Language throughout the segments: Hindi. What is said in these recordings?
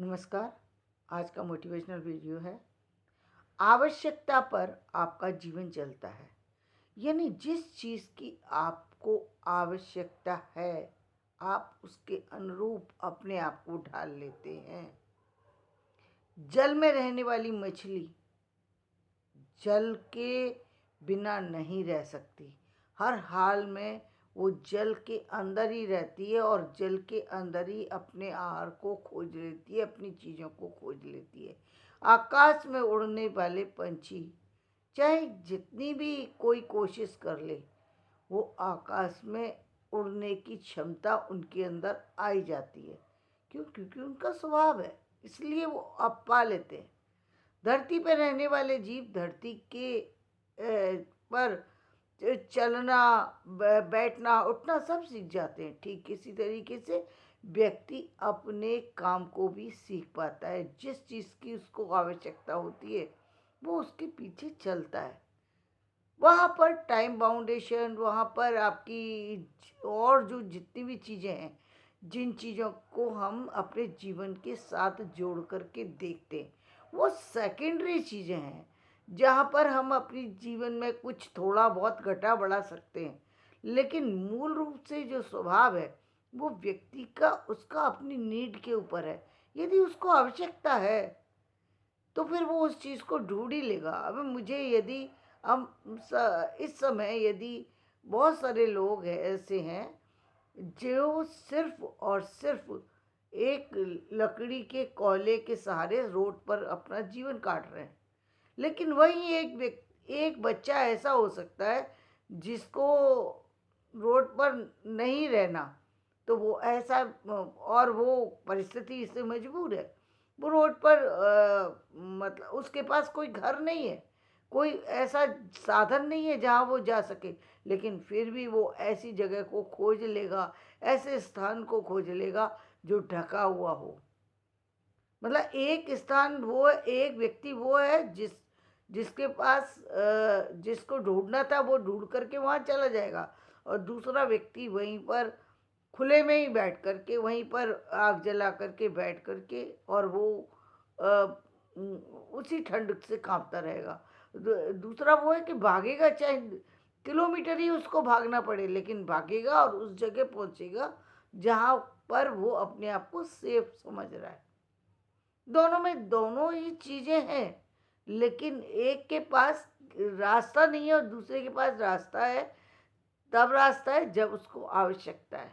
नमस्कार। आज का मोटिवेशनल वीडियो है, आवश्यकता पर आपका जीवन चलता है। यानी जिस चीज़ की आपको आवश्यकता है, आप उसके अनुरूप अपने आप को ढाल लेते हैं। जल में रहने वाली मछली जल के बिना नहीं रह सकती। हर हाल में वो जल के अंदर ही रहती है और जल के अंदर ही अपने आहार को खोज लेती है, अपनी चीज़ों को खोज लेती है। आकाश में उड़ने वाले पंछी चाहे जितनी भी कोई कोशिश कर ले, वो आकाश में उड़ने की क्षमता उनके अंदर आई जाती है। क्यों? क्योंकि उनका स्वभाव है, इसलिए वो आप पा लेते हैं। धरती पर रहने वाले जीव धरती के पर चलना, बैठना, उठना सब सीख जाते हैं। ठीक इसी तरीके से व्यक्ति अपने काम को भी सीख पाता है। जिस चीज़ की उसको आवश्यकता होती है, वो उसके पीछे चलता है। वहाँ पर टाइम बाउंडेशन, वहाँ पर आपकी और जो जितनी भी चीज़ें हैं, जिन चीज़ों को हम अपने जीवन के साथ जोड़ करके देखते हैं, वो सेकेंडरी चीज़ें हैं, जहाँ पर हम अपनी जीवन में कुछ थोड़ा बहुत घटा बढ़ा सकते हैं। लेकिन मूल रूप से जो स्वभाव है, वो व्यक्ति का उसका अपनी नीड के ऊपर है। यदि उसको आवश्यकता है, तो फिर वो उस चीज़ को ढूँढ ही लेगा। अब मुझे यदि हम इस समय यदि बहुत सारे लोग हैं, ऐसे हैं जो सिर्फ और सिर्फ एक लकड़ी के कोयले के सहारे रोड पर अपना जीवन काट रहे हैं। लेकिन वही एक बच्चा ऐसा हो सकता है जिसको रोड पर नहीं रहना, तो वो ऐसा और वो परिस्थिति से मजबूर है। वो रोड पर मतलब उसके पास कोई घर नहीं है, कोई ऐसा साधन नहीं है जहाँ वो जा सके, लेकिन फिर भी वो ऐसी जगह को खोज लेगा, ऐसे स्थान को खोज लेगा जो ढका हुआ हो। मतलब एक स्थान वो है, एक व्यक्ति वो है जिसके पास जिसको ढूंढना था वो ढूंढ करके वहाँ चला जाएगा, और दूसरा व्यक्ति वहीं पर खुले में ही बैठ करके, वहीं पर आग जला करके बैठ करके, और वो अ, उसी ठंड से कांपता रहेगा। दूसरा वो है कि भागेगा, चाहे किलोमीटर ही उसको भागना पड़े, लेकिन भागेगा और उस जगह पहुंचेगा जहाँ पर वो अपने आप को सेफ समझ रहा है। दोनों में दोनों ही चीज़ें हैं, लेकिन एक के पास रास्ता नहीं है और दूसरे के पास रास्ता है। तब रास्ता है जब उसको आवश्यकता है।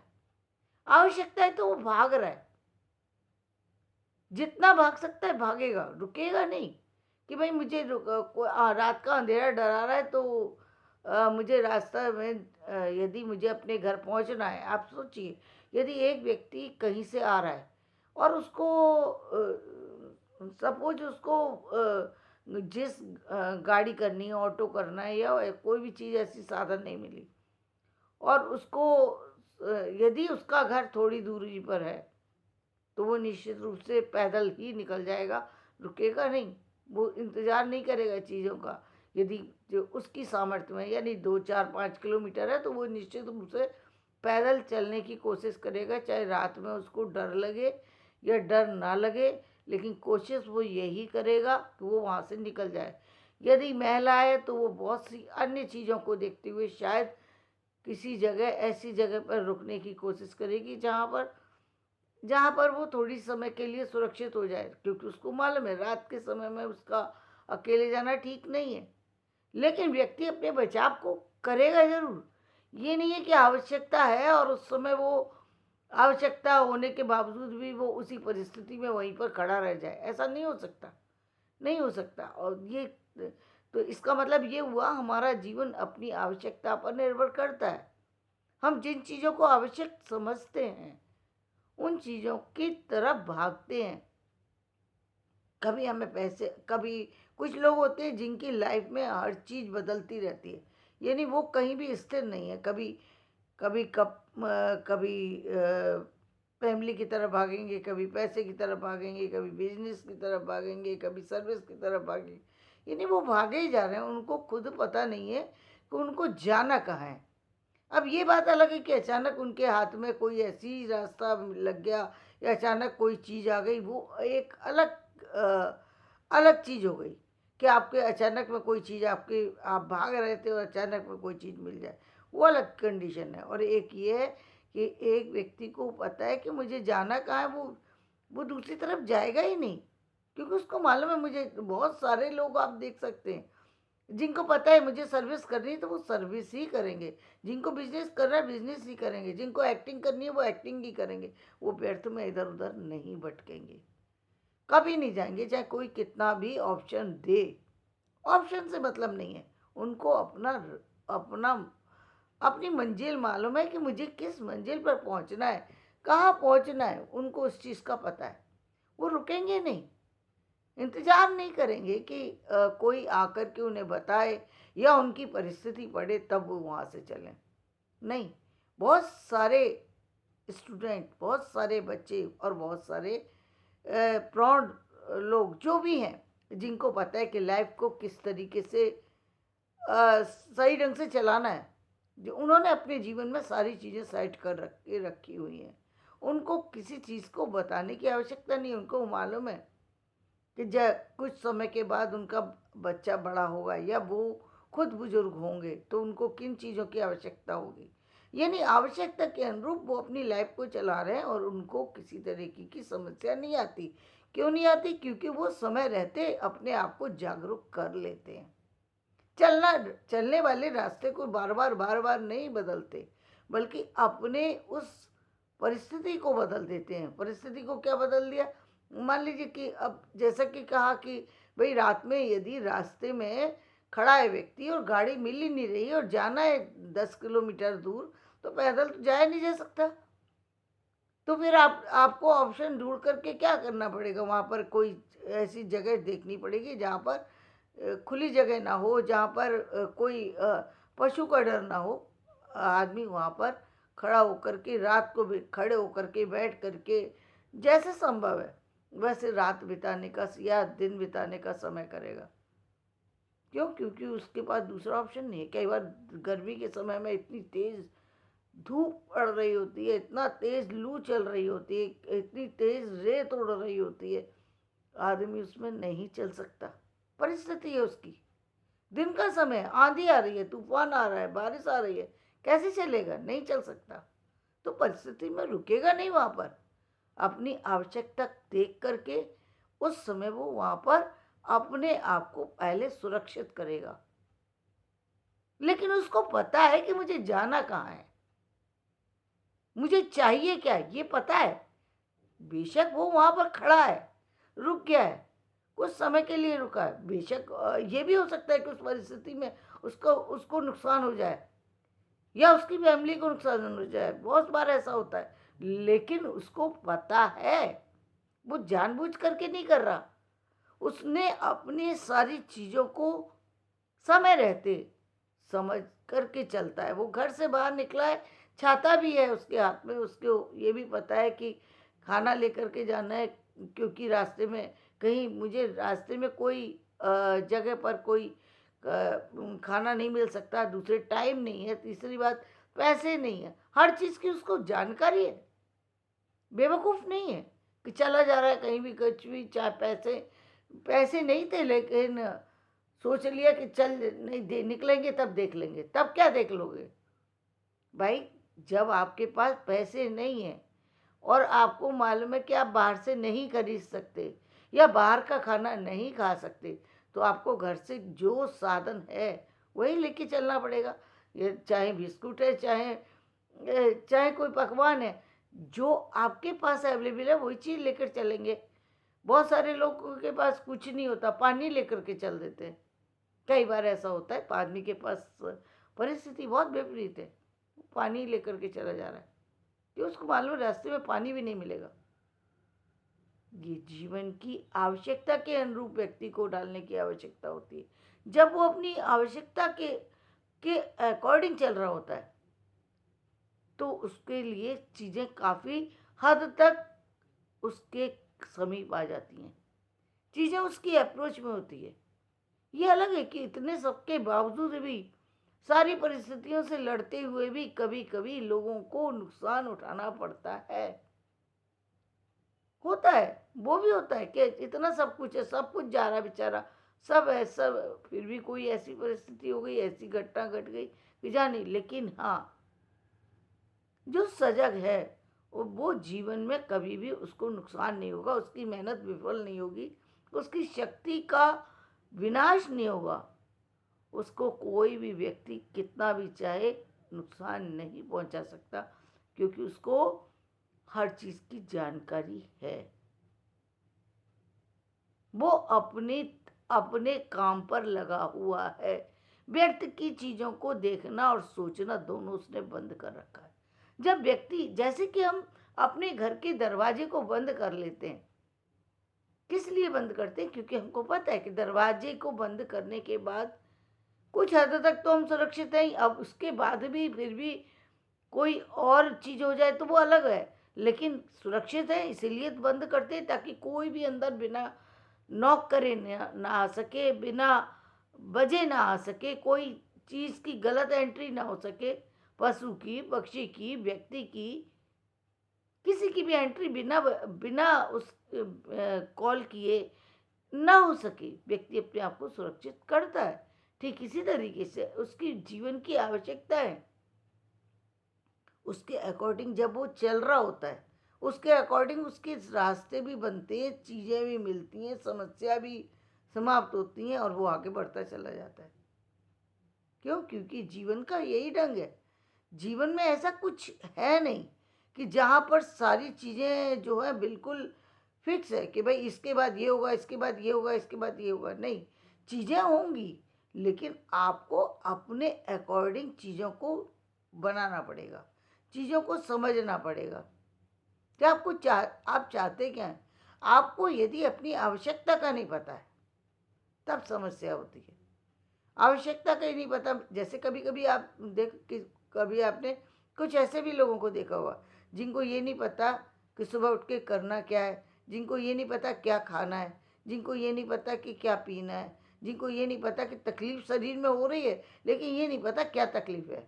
आवश्यकता है तो वो भाग रहा है, जितना भाग सकता है भागेगा, रुकेगा नहीं कि भाई मुझे रात का अंधेरा डरा रहा है, तो मुझे रास्ता में यदि मुझे अपने घर पहुंचना है। आप सोचिए, यदि एक व्यक्ति कहीं से आ रहा है और उसको सपोज उसको जिस गाड़ी करनी है, ऑटो करना है, या कोई भी चीज़ ऐसी साधन नहीं मिली, और उसको यदि उसका घर थोड़ी दूरी पर है, तो वो निश्चित रूप से पैदल ही निकल जाएगा, रुकेगा नहीं, वो इंतज़ार नहीं करेगा चीज़ों का। यदि जो उसकी सामर्थ्य में यानी 2 4 5 किलोमीटर है, तो वो निश्चित रूप से पैदल चलने की कोशिश करेगा, चाहे रात में उसको डर लगे या डर ना लगे, लेकिन कोशिश वो यही करेगा कि वो वहाँ से निकल जाए। यदि महिला है तो वो बहुत सी अन्य चीज़ों को देखते हुए शायद किसी जगह, ऐसी जगह पर रुकने की कोशिश करेगी जहाँ पर वो थोड़ी समय के लिए सुरक्षित हो जाए, क्योंकि उसको मालूम है रात के समय में उसका अकेले जाना ठीक नहीं है। लेकिन व्यक्ति अपने बचाव को करेगा ज़रूर। ये नहीं है कि आवश्यकता है और उस समय वो आवश्यकता होने के बावजूद भी वो उसी परिस्थिति में वहीं पर खड़ा रह जाए, ऐसा नहीं हो सकता, नहीं हो सकता। और ये तो इसका मतलब ये हुआ, हमारा जीवन अपनी आवश्यकता पर निर्भर करता है। हम जिन चीज़ों को आवश्यक समझते हैं, उन चीज़ों की तरफ भागते हैं। कभी हमें पैसे, कभी कुछ लोग होते हैं जिनकी लाइफ में हर चीज़ बदलती रहती है, यानी वो कहीं भी स्थिर नहीं है। कभी कभी कभी फैमिली की तरफ भागेंगे, कभी पैसे की तरफ भागेंगे, कभी बिजनेस की तरफ भागेंगे, कभी सर्विस की तरफ भागेंगे। यानी वो भागे ही जा रहे हैं, उनको खुद पता नहीं है कि उनको जाना कहाँ है। अब ये बात अलग है कि अचानक उनके हाथ में कोई ऐसी रास्ता लग गया या अचानक कोई चीज़ आ गई, वो एक अलग चीज़ हो गई कि आपके अचानक में कोई चीज़ आप भाग रहे थे और अचानक में कोई चीज़ मिल जाए, वो अलग कंडीशन है। और एक ये है कि एक व्यक्ति को पता है कि मुझे जाना कहाँ है, वो दूसरी तरफ जाएगा ही नहीं, क्योंकि उसको मालूम है। मुझे बहुत सारे लोग आप देख सकते हैं जिनको पता है मुझे सर्विस करनी है तो वो सर्विस ही करेंगे, जिनको बिजनेस करना है बिजनेस ही करेंगे, जिनको एक्टिंग करनी है वो एक्टिंग ही करेंगे, वो व्यर्थ में इधर उधर नहीं भटकेंगे, कभी नहीं जाएंगे चाहे कोई कितना भी ऑप्शन दे। ऑप्शन से मतलब नहीं है उनको, अपना अपना अपनी मंजिल मालूम है कि मुझे किस मंजिल पर पहुंचना है, कहाँ पहुंचना है, उनको उस चीज़ का पता है। वो रुकेंगे नहीं, इंतज़ार नहीं करेंगे कि कोई आकर के उन्हें बताए या उनकी परिस्थिति पड़े तब वो वहाँ से चलें। नहीं, बहुत सारे स्टूडेंट, बहुत सारे बच्चे और बहुत सारे प्रौढ़ लोग जो भी हैं, जिनको पता है कि लाइफ को किस तरीके से सही ढंग से चलाना है, जो उन्होंने अपने जीवन में सारी चीज़ें सेट कर रखी हुई हैं, उनको किसी चीज़ को बताने की आवश्यकता नहीं। उनको मालूम है कि कुछ समय के बाद उनका बच्चा बड़ा होगा या वो खुद बुजुर्ग होंगे तो उनको किन चीज़ों की आवश्यकता होगी। यानी आवश्यकता के अनुरूप वो अपनी लाइफ को चला रहे हैं और उनको किसी तरीके की समस्या नहीं आती। क्यों नहीं आती? क्योंकि वो समय रहते अपने आप को जागरूक कर लेते हैं। चलने वाले रास्ते को बार बार नहीं बदलते, बल्कि अपने उस परिस्थिति को बदल देते हैं। परिस्थिति को क्या बदल दिया? मान लीजिए कि अब जैसा कि कहा कि भाई रात में यदि रास्ते में खड़ा है व्यक्ति और गाड़ी मिल ही नहीं रही और जाना है 10 किलोमीटर दूर, तो पैदल तो जाया नहीं जा सकता। तो फिर आपको ऑप्शन ढूंढ करके क्या करना पड़ेगा? वहाँ पर कोई ऐसी जगह देखनी पड़ेगी जहाँ पर खुली जगह ना हो, जहाँ पर कोई पशु का डर ना हो। आदमी वहाँ पर खड़ा होकर के रात को भी खड़े होकर के बैठ करके जैसे संभव है वैसे रात बिताने का या दिन बिताने का समय करेगा। क्यों? क्योंकि उसके पास दूसरा ऑप्शन नहीं है। कई बार गर्मी के समय में इतनी तेज़ धूप पड़ रही होती है, इतना तेज़ लू चल रही होती है, इतनी तेज़ रेत उड़ रही होती है, आदमी उसमें नहीं चल सकता। परिस्थिति है उसकी, दिन का समय, आंधी आ रही है, तूफान आ रहा है, बारिश आ रही है, कैसे चलेगा? नहीं चल सकता। तो परिस्थिति में रुकेगा नहीं वहाँ पर। अपनी आवश्यकता देख करके उस समय वो वहाँ पर अपने आप को पहले सुरक्षित करेगा। लेकिन उसको पता है कि मुझे जाना कहाँ है, मुझे चाहिए क्या है, ये पता है। बेशक वो वहाँ पर खड़ा है, रुक गया है, कुछ समय के लिए रुका है। बेशक ये भी हो सकता है कि उस परिस्थिति में उसको उसको नुकसान हो जाए या उसकी फैमिली को नुकसान हो जाए, बहुत बार ऐसा होता है। लेकिन उसको पता है, वो जानबूझ करके नहीं कर रहा। उसने अपनी सारी चीज़ों को समय रहते समझ करके चलता है। वो घर से बाहर निकला है, छाता भी है उसके हाथ में, उसको ये भी पता है कि खाना लेकर के जाना है, क्योंकि रास्ते में कहीं मुझे रास्ते में कोई जगह पर कोई खाना नहीं मिल सकता, दूसरे टाइम नहीं है, तीसरी बात पैसे नहीं है। हर चीज़ की उसको जानकारी है, बेवकूफ़ नहीं है कि चला जा रहा है कहीं भी कुछ भी। चाहे पैसे पैसे नहीं थे, लेकिन सोच लिया कि चल नहीं दे निकलेंगे तब देख लेंगे। तब क्या देख लोगे भाई? जब आपके पास पैसे नहीं हैं और आपको मालूम है कि आप बाहर से नहीं खरीद सकते या बाहर का खाना नहीं खा सकते, तो आपको घर से जो साधन है वही लेके चलना पड़ेगा। ये चाहे बिस्कुट है, चाहे कोई पकवान है, जो आपके पास अवेलेबल है वही चीज़ लेकर चलेंगे। बहुत सारे लोगों के पास कुछ नहीं होता, पानी लेकर के चल देते हैं। कई बार ऐसा होता है आदमी के पास परिस्थिति बहुत विपरीत है, पानी लेकर के चला जा रहा है कि उसको मालूम है रास्ते में पानी भी नहीं मिलेगा। ये जीवन की आवश्यकता के अनुरूप व्यक्ति को डालने की आवश्यकता होती है। जब वो अपनी आवश्यकता के अकॉर्डिंग चल रहा होता है तो उसके लिए चीज़ें काफ़ी हद तक उसके समीप आ जाती हैं, चीज़ें उसकी अप्रोच में होती है। ये अलग है कि इतने सबके बावजूद भी, सारी परिस्थितियों से लड़ते हुए भी कभी कभी लोगों को नुकसान उठाना पड़ता है। होता है, वो भी होता है कि इतना सब कुछ है, सब कुछ जा रहा बेचारा, सब है सब, फिर भी कोई ऐसी परिस्थिति हो गई, ऐसी घटना घट गई कि जानी। लेकिन हाँ, जो सजग है वो जीवन में कभी भी उसको नुकसान नहीं होगा, उसकी मेहनत विफल नहीं होगी, उसकी शक्ति का विनाश नहीं होगा, उसको कोई भी व्यक्ति कितना भी चाहे नुकसान नहीं पहुंचा सकता, क्योंकि उसको हर चीज़ की जानकारी है। वो अपने अपने काम पर लगा हुआ है। व्यर्थ की चीज़ों को देखना और सोचना दोनों उसने बंद कर रखा है। जब व्यक्ति, जैसे कि हम अपने घर के दरवाजे को बंद कर लेते हैं, किस लिए बंद करते हैं? क्योंकि हमको पता है कि दरवाजे को बंद करने के बाद कुछ हद तक तो हम सुरक्षित हैं। अब उसके बाद भी फिर भी कोई और चीज़ हो जाए तो वो अलग है, लेकिन सुरक्षित है इसीलिए तो बंद करते हैं, ताकि कोई भी अंदर बिना नॉक करे ना आ सके, बिना बजे ना आ सके, कोई चीज़ की गलत एंट्री ना हो सके, पशु की, पक्षी की, व्यक्ति की, किसी की भी एंट्री बिना बिना उस कॉल किए ना हो सके। व्यक्ति अपने आप को सुरक्षित करता है। ठीक इसी तरीके से उसकी जीवन की आवश्यकता है, उसके अकॉर्डिंग जब वो चल रहा होता है, उसके अकॉर्डिंग उसके रास्ते भी बनते हैं, चीज़ें भी मिलती हैं, समस्या भी समाप्त होती हैं और वो आगे बढ़ता चला जाता है। क्यों? क्योंकि जीवन का यही ढंग है। जीवन में ऐसा कुछ है नहीं कि जहाँ पर सारी चीज़ें जो है बिल्कुल फिक्स है कि भाई इसके बाद ये होगा, इसके बाद ये होगा, इसके बाद ये होगा। नहीं, चीज़ें होंगी, लेकिन आपको अपने अकॉर्डिंग चीज़ों को बनाना पड़ेगा, चीज़ों को समझना पड़ेगा कि आप चाहते क्या हैं। आपको यदि अपनी आवश्यकता का नहीं पता है, तब समस्या होती है। आवश्यकता का ही नहीं पता, जैसे कभी कभी आप कभी आपने कुछ ऐसे भी लोगों को देखा होगा जिनको ये नहीं पता कि सुबह उठ के करना क्या है, जिनको ये नहीं पता क्या खाना है, जिनको ये नहीं पता कि क्या पीना है, जिनको ये नहीं पता कि तकलीफ शरीर में हो रही है, लेकिन ये नहीं पता क्या तकलीफ है।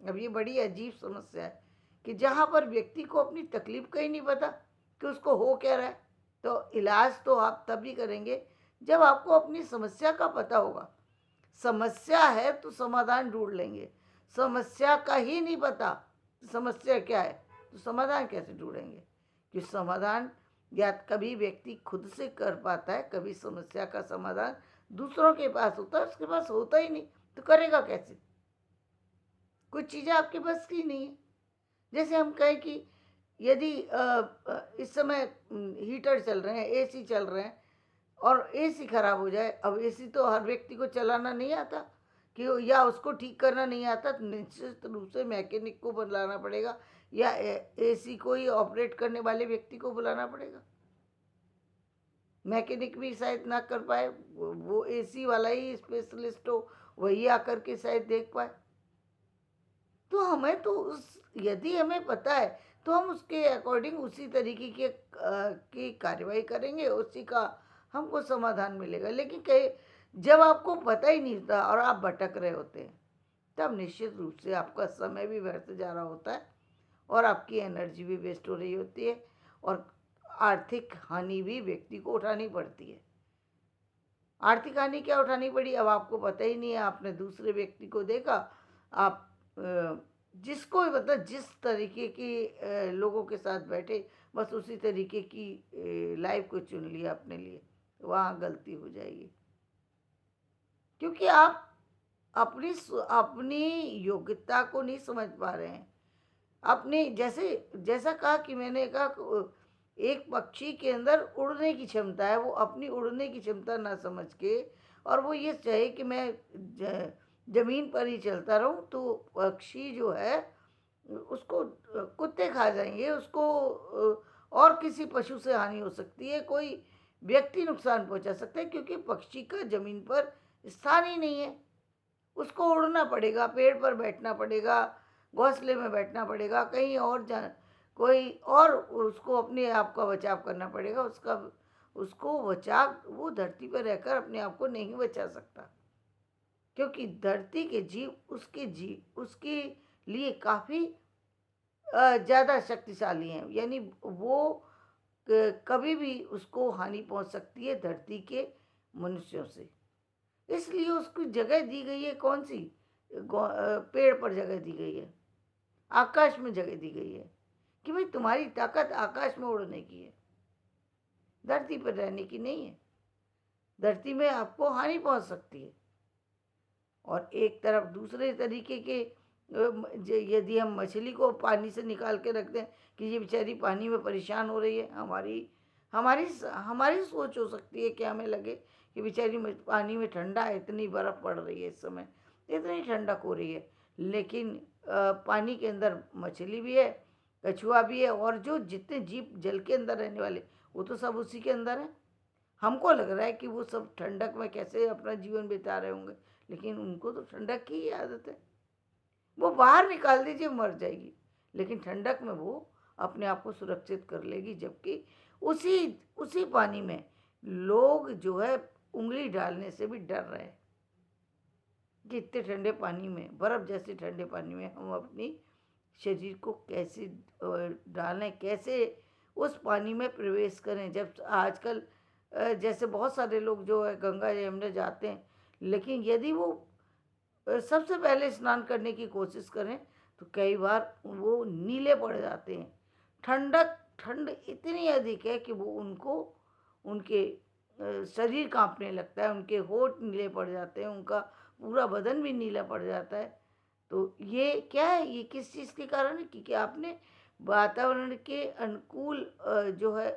अब ये बड़ी अजीब समस्या है कि जहाँ पर व्यक्ति को अपनी तकलीफ का ही नहीं पता कि उसको हो क्या रहा है। तो इलाज तो आप तभी करेंगे जब आपको अपनी समस्या का पता होगा। समस्या है तो समाधान ढूंढ लेंगे, समस्या का ही नहीं पता समस्या क्या है तो समाधान कैसे ढूंढेंगे? कि समाधान या कभी व्यक्ति खुद से कर पाता है, कभी समस्या का समाधान दूसरों के पास होता है, उसके पास होता ही नहीं तो करेगा कैसे? कुछ चीज़ें आपके बस की नहीं है। जैसे हम कहें कि यदि इस समय हीटर चल रहे हैं, एसी चल रहे हैं और एसी खराब हो जाए, अब एसी तो हर व्यक्ति को चलाना नहीं आता कि या उसको ठीक करना नहीं आता, तो निश्चित रूप से मैकेनिक को बुलाना पड़ेगा या एसी को ही ऑपरेट करने वाले व्यक्ति को बुलाना पड़ेगा। मैकेनिक भी शायद ना कर पाए, वो एसी वाला ही स्पेशलिस्ट हो, वही आकर के शायद देख पाए। तो हमें तो उस यदि हमें पता है तो हम उसके अकॉर्डिंग उसी तरीके के की कार्रवाई करेंगे, उसी का हमको समाधान मिलेगा। लेकिन कई जब आपको पता ही नहीं होता और आप भटक रहे होते हैं, तब निश्चित रूप से आपका समय भी व्यर्थ जा रहा होता है और आपकी एनर्जी भी वेस्ट हो रही होती है और आर्थिक हानि भी व्यक्ति को उठानी पड़ती है। आर्थिक हानि क्या उठानी पड़ी, अब आपको पता ही नहीं है, आपने दूसरे व्यक्ति को देखा, आप जिसको मतलब जिस तरीके के लोगों के साथ बैठे, बस उसी तरीके की लाइफ को चुन लिया अपने लिए, वहाँ गलती हो जाएगी। क्योंकि आप अपनी योग्यता को नहीं समझ पा रहे हैं। अपने जैसा कहा कि मैंने कहा एक पक्षी के अंदर उड़ने की क्षमता है, वो अपनी उड़ने की क्षमता ना समझ के और वो ये चाहे कि मैं ज़मीन पर ही चलता रहूं, तो पक्षी जो है उसको कुत्ते खा जाएंगे, उसको और किसी पशु से हानि हो सकती है, कोई व्यक्ति नुकसान पहुंचा सकता है, क्योंकि पक्षी का ज़मीन पर स्थान ही नहीं है। उसको उड़ना पड़ेगा, पेड़ पर बैठना पड़ेगा, घोंसले में बैठना पड़ेगा, कहीं और कोई और उसको अपने आप का बचाव करना पड़ेगा। उसको बचाव, वो धरती पर रहकर अपने आप को नहीं बचा सकता, क्योंकि धरती के जीव उसके लिए काफ़ी ज़्यादा शक्तिशाली हैं। यानी वो कभी भी उसको हानि पहुंच सकती है धरती के मनुष्यों से। इसलिए उसको जगह दी गई है कौन सी? पेड़ पर जगह दी गई है, आकाश में जगह दी गई है कि भाई तुम्हारी ताकत आकाश में उड़ने की है, धरती पर रहने की नहीं है। धरती में आपको हानि पहुंच सकती है। और एक तरफ दूसरे तरीके के यदि हम मछली को पानी से निकाल के रख दें कि ये बेचारी पानी में परेशान हो रही है, हमारी हमारी हमारी सोच हो सकती है कि हमें लगे कि बेचारी पानी में ठंडा है, इतनी बर्फ़ पड़ रही है इस समय, इतनी ठंडक हो रही है, लेकिन पानी के अंदर मछली भी है, कछुआ भी है, और जो जितने जीव जल के अंदर रहने वाले वो तो सब उसी के अंदर है। हमको लग रहा है कि वो सब ठंडक में कैसे अपना जीवन बिता रहे होंगे, लेकिन उनको तो ठंडक की ही आदत है। वो बाहर निकाल दीजिए मर जाएगी, लेकिन ठंडक में वो अपने आप को सुरक्षित कर लेगी। जबकि उसी उसी पानी में लोग जो है उंगली डालने से भी डर रहे हैं कि इतने ठंडे पानी में, बर्फ़ जैसे ठंडे पानी में हम अपनी शरीर को कैसे डालें, कैसे उस पानी में प्रवेश करें। जब आजकल जैसे बहुत सारे लोग जो है गंगा यमुना जाते हैं, लेकिन यदि वो सबसे पहले स्नान करने की कोशिश करें तो कई बार वो नीले पड़ जाते हैं। ठंड इतनी अधिक है कि वो उनको उनके शरीर कांपने लगता है, उनके होंठ नीले पड़ जाते हैं, उनका पूरा बदन भी नीला पड़ जाता है। तो ये क्या है, ये किस चीज़ के कारण है? क्योंकि आपने वातावरण के अनुकूल जो है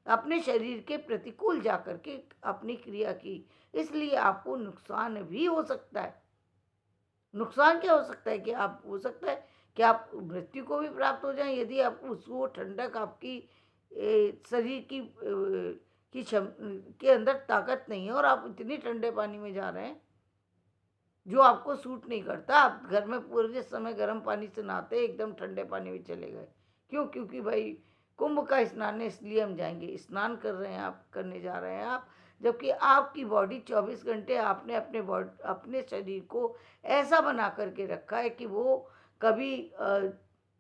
अपने शरीर के प्रतिकूल जा कर के अपनी क्रिया की, इसलिए आपको नुकसान भी हो सकता है। नुकसान क्या हो सकता है कि आप हो सकता है कि आप मृत्यु को भी प्राप्त हो जाएं यदि आप उस वो ठंडक आपकी शरीर की के अंदर ताकत नहीं है और आप इतनी ठंडे पानी में जा रहे हैं जो आपको सूट नहीं करता। आप घर में पूरे समय गर्म पानी से नहाते एकदम ठंडे पानी में चले गए, क्यों? क्योंकि भाई कुंभ का स्नान है इसलिए हम जाएंगे। स्नान कर रहे हैं आप, करने जा रहे हैं आप, जबकि आपकी बॉडी 24 घंटे आपने अपने शरीर को ऐसा बना करके रखा है कि वो कभी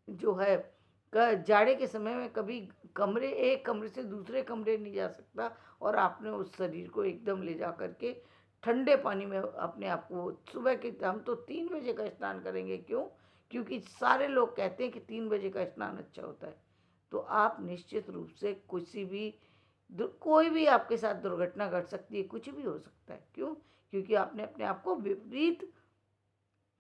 जो है जाड़े के समय में कभी एक कमरे से दूसरे कमरे नहीं जा सकता, और आपने उस शरीर को एकदम ले जा करके ठंडे पानी में अपने आप को सुबह के, हम तो 3 बजे का स्नान करेंगे, क्यों? क्योंकि सारे लोग कहते हैं कि 3 बजे का स्नान अच्छा होता है। तो आप निश्चित रूप से किसी भी कोई भी आपके साथ दुर्घटना घट सकती है, कुछ भी हो सकता है। क्यों? क्योंकि आपने अपने आप को विपरीत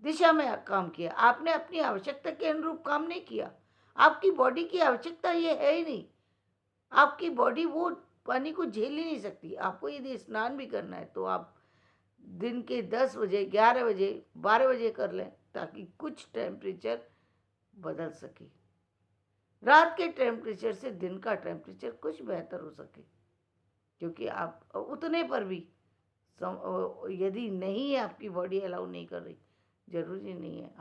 दिशा में काम किया, आपने अपनी आवश्यकता के अनुरूप काम नहीं किया। आपकी बॉडी की आवश्यकता ये है ही नहीं, आपकी बॉडी वो पानी को झेल ही नहीं सकती। आपको यदि स्नान भी करना है तो आप दिन के 10 बजे, 11 बजे, 12 बजे कर लें, ताकि कुछ टेम्परेचर बदल सके, रात के टेम्परेचर से दिन का टेम्परेचर कुछ बेहतर हो सके। क्योंकि आप उतने पर भी यदि नहीं है, आपकी बॉडी अलाउ नहीं कर रही, ज़रूरी नहीं है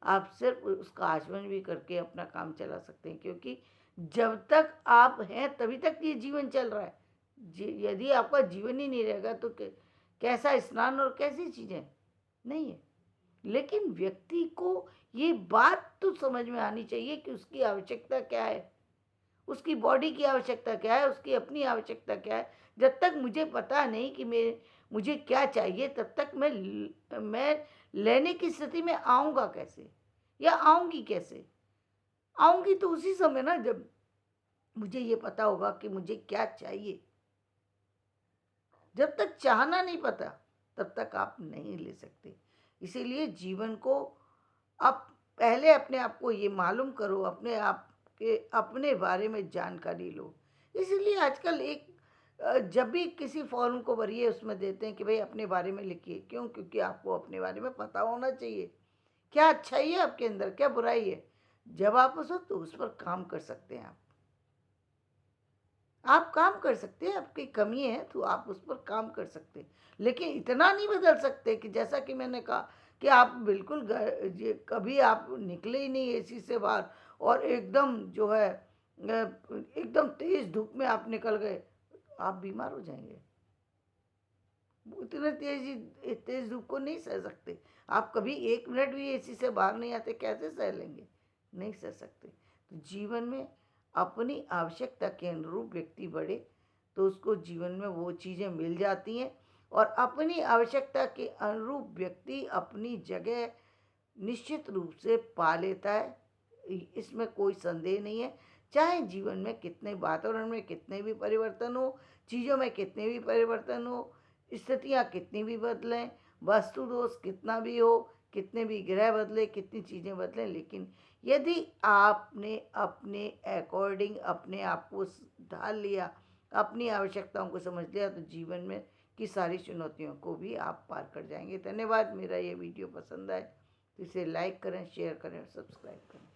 आप सिर्फ उसका आचमन भी करके अपना काम चला सकते हैं। क्योंकि जब तक आप हैं तभी तक ये जीवन चल रहा है। यदि आपका जीवन ही नहीं रहेगा तो कैसा स्नान और कैसी चीज़ें? नहीं है। लेकिन व्यक्ति को ये बात तो समझ में आनी चाहिए कि उसकी आवश्यकता क्या है, उसकी बॉडी की आवश्यकता क्या है, उसकी अपनी आवश्यकता क्या है। जब तक मुझे पता नहीं कि मुझे क्या चाहिए, तब तक मैं लेने की स्थिति में आऊँगा कैसे, या आऊँगी कैसे? आऊँगी तो उसी समय ना जब मुझे ये पता होगा कि मुझे क्या चाहिए। जब तक चाहना नहीं पता तब तक आप नहीं ले सकते। इसीलिए जीवन को आप पहले अपने आप को ये मालूम करो, अपने आप के अपने बारे में जानकारी लो। इसीलिए आजकल जब भी किसी फॉर्म को भरिए उसमें देते हैं कि भाई अपने बारे में लिखिए। क्यों? क्योंकि आपको अपने बारे में पता होना चाहिए, क्या अच्छाई है आपके अंदर, क्या बुराई है। जब आप उस वक्त उस पर काम कर सकते हैं, आप काम कर सकते हैं। आपकी कमी है तो आप उस पर काम कर सकते हैं, लेकिन इतना नहीं बदल सकते कि जैसा कि मैंने कहा कि आप बिल्कुल कभी आप निकले ही नहीं एसी से बाहर, और एकदम जो है एकदम तेज धूप में आप निकल गए, आप बीमार हो जाएंगे। इतने तेज धूप को नहीं सह सकते। आप कभी 1 मिनट भी एसी से बाहर नहीं आते, कैसे सह लेंगे? नहीं सह सकते। तो जीवन में अपनी आवश्यकता के अनुरूप व्यक्ति बढ़े तो उसको जीवन में वो चीज़ें मिल जाती हैं, और अपनी आवश्यकता के अनुरूप व्यक्ति अपनी जगह निश्चित रूप से पा लेता है। इसमें कोई संदेह नहीं है। चाहे जीवन में कितने, वातावरण में कितने भी परिवर्तन हो, चीज़ों में कितने भी परिवर्तन हो, स्थितियाँ कितनी भी बदलें, वास्तु दोष कितना भी हो, कितने भी ग्रह बदले, कितनी चीज़ें बदलें, लेकिन यदि आपने अपने अकॉर्डिंग अपने आप को ढाल लिया, अपनी आवश्यकताओं को समझ लिया, तो जीवन में की सारी चुनौतियों को भी आप पार कर जाएंगे। धन्यवाद। मेरा ये वीडियो पसंद आए तो इसे लाइक करें, शेयर करें और सब्सक्राइब करें।